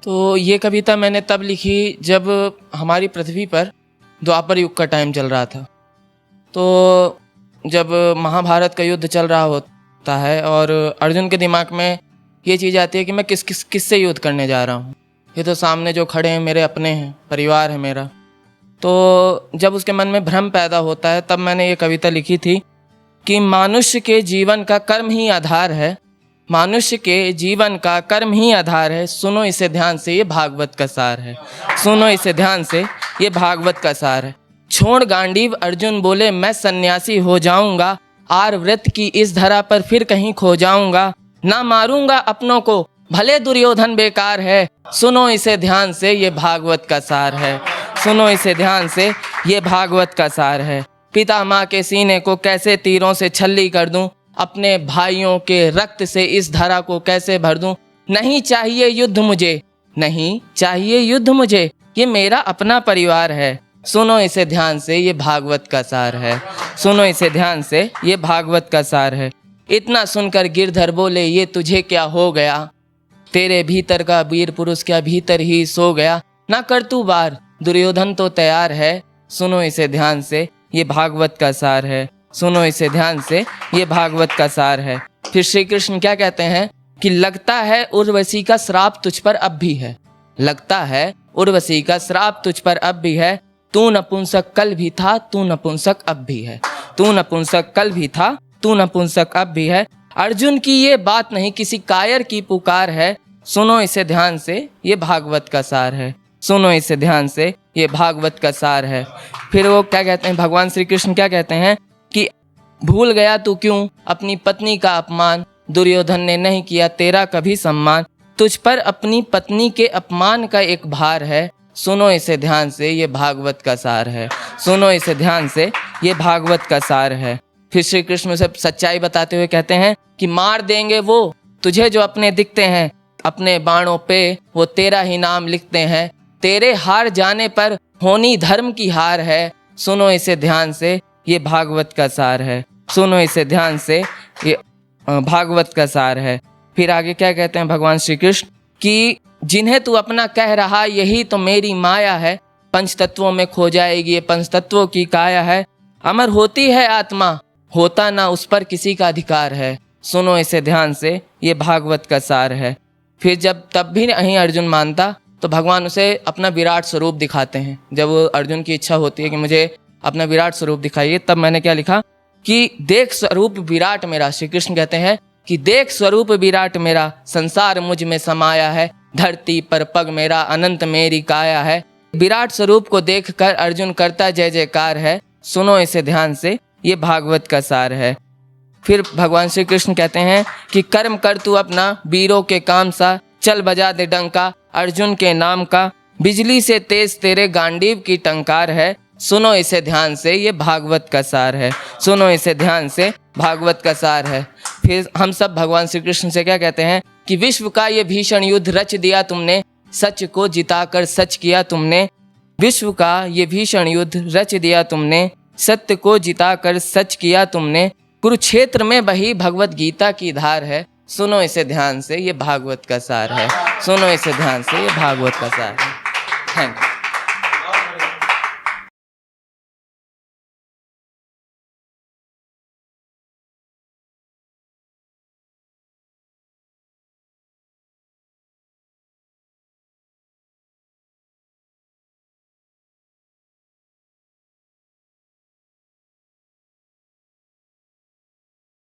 तो ये कविता मैंने तब लिखी जब हमारी पृथ्वी पर द्वापर युग का टाइम चल रहा था। तो जब महाभारत का युद्ध चल रहा होता है और अर्जुन के दिमाग में ये चीज़ आती है कि मैं किससे युद्ध करने जा रहा हूँ। ये तो सामने जो खड़े हैं मेरे अपने हैं, परिवार है मेरा। तो जब उसके मन में भ्रम पैदा होता है तब मैंने ये कविता लिखी थी कि मनुष्य के जीवन का कर्म ही आधार है, मनुष्य के जीवन का कर्म ही आधार है। सुनो इसे ध्यान से, ये भागवत का सार है। सुनो इसे ध्यान से, ये भागवत का सार है। छोड़ गांडीव अर्जुन बोले, मैं सन्यासी हो जाऊंगा, आर व्रत की इस धरा पर फिर कहीं खो जाऊंगा। ना मारूंगा अपनों को, भले दुर्योधन बेकार है। सुनो इसे ध्यान से, ये भागवत का सार है। सुनो इसे ध्यान से, ये भागवत का सार है। पिता माँ के सीने को कैसे तीरों से छल्ली कर दूं, अपने भाइयों के रक्त से इस धरा को कैसे भर दूं। नहीं चाहिए युद्ध मुझे, नहीं चाहिए युद्ध मुझे, ये मेरा अपना परिवार है। सुनो इसे ध्यान से, ये भागवत का सार है। सुनो इसे ध्यान से, ये भागवत का सार है। इतना सुनकर गिरधर बोले, ये तुझे क्या हो गया, तेरे भीतर का वीर पुरुष क्या भीतर ही सो गया। ना कर तू वार, दुर्योधन तो तैयार है। सुनो इसे ध्यान से, ये भागवत का सार है। सुनो इसे ध्यान से, ये भागवत का सार है। फिर श्री कृष्ण क्या कहते हैं कि लगता है उर्वशी का श्राप तुझ पर अब भी है, लगता है उर्वशी का श्राप तुझ पर अब भी है। तू नपुंसक कल भी था, तू नपुंसक अब भी है। तू नपुंसक कल भी था, तू नपुंसक अब भी है। अर्जुन की ये बात नहीं, किसी कायर की पुकार है। सुनो इसे ध्यान से, ये भागवत का सार है। सुनो इसे ध्यान से, ये भागवत का सार है। फिर वो क्या कहते हैं, भगवान श्री कृष्ण क्या कहते हैं कि भूल गया तू क्यों अपनी पत्नी का अपमान, दुर्योधन ने नहीं किया तेरा कभी सम्मान। तुझ पर अपनी पत्नी के अपमान का एक भार है। सुनो इसे ध्यान से, ये भागवत का सार है। सुनो इसे ध्यान से, ये भागवत का सार है। फिर श्री कृष्ण उसे सच्चाई बताते हुए कहते हैं कि मार देंगे वो तुझे जो अपने दिखते हैं, अपने बाणों पे वो तेरा ही नाम लिखते हैं। तेरे हार जाने पर होनी धर्म की हार है। सुनो इसे ध्यान से, ये भागवत का सार है। सुनो इसे ध्यान से, ये भागवत का सार है। फिर आगे क्या कहते हैं भगवान श्री कृष्ण कि जिन्हें तू अपना कह रहा यही तो मेरी माया है। पंच तत्वों में खो जाएगी, ये पंच तत्वों की काया है। अमर होती है आत्मा, होता ना उस पर किसी का अधिकार है। सुनो इसे ध्यान से, ये भागवत का सार है। फिर जब तब भी नहीं अर्जुन मानता तो भगवान उसे अपना विराट स्वरूप दिखाते हैं। जब अर्जुन की इच्छा होती है कि मुझे अपना विराट स्वरूप दिखाइए, तब मैंने क्या लिखा कि देख स्वरूप विराट मेरा। श्री कृष्ण कहते हैं कि देख स्वरूप विराट मेरा, संसार मुझ में समाया है। धरती पर पग मेरा, अनंत मेरी काया है। विराट स्वरूप को देखकर अर्जुन करता जय जयकार है। सुनो इसे ध्यान से, ये भागवत का सार है। फिर भगवान श्री कृष्ण कहते हैं कि कर्म कर तू अपना वीरों के काम सा, चल बजा दे डंका अर्जुन के नाम का। बिजली से तेज तेरे गांडीव की टंकार है। सुनो इसे ध्यान से, ये भागवत का सार है। सुनो इसे ध्यान से, भागवत का सार है। फिर हम सब भगवान श्री कृष्ण से क्या कहते हैं कि विश्व का ये भीषण युद्ध रच दिया तुमने, सच को जिताकर सच किया तुमने। विश्व का ये भीषण युद्ध रच दिया तुमने, सत्य को जिताकर सच किया तुमने। कुरुक्षेत्र में बही भगवत गीता की धार है। सुनो इसे ध्यान से, ये भागवत का सार है। सुनो इसे ध्यान से, ये भागवत का सार है। Thank you.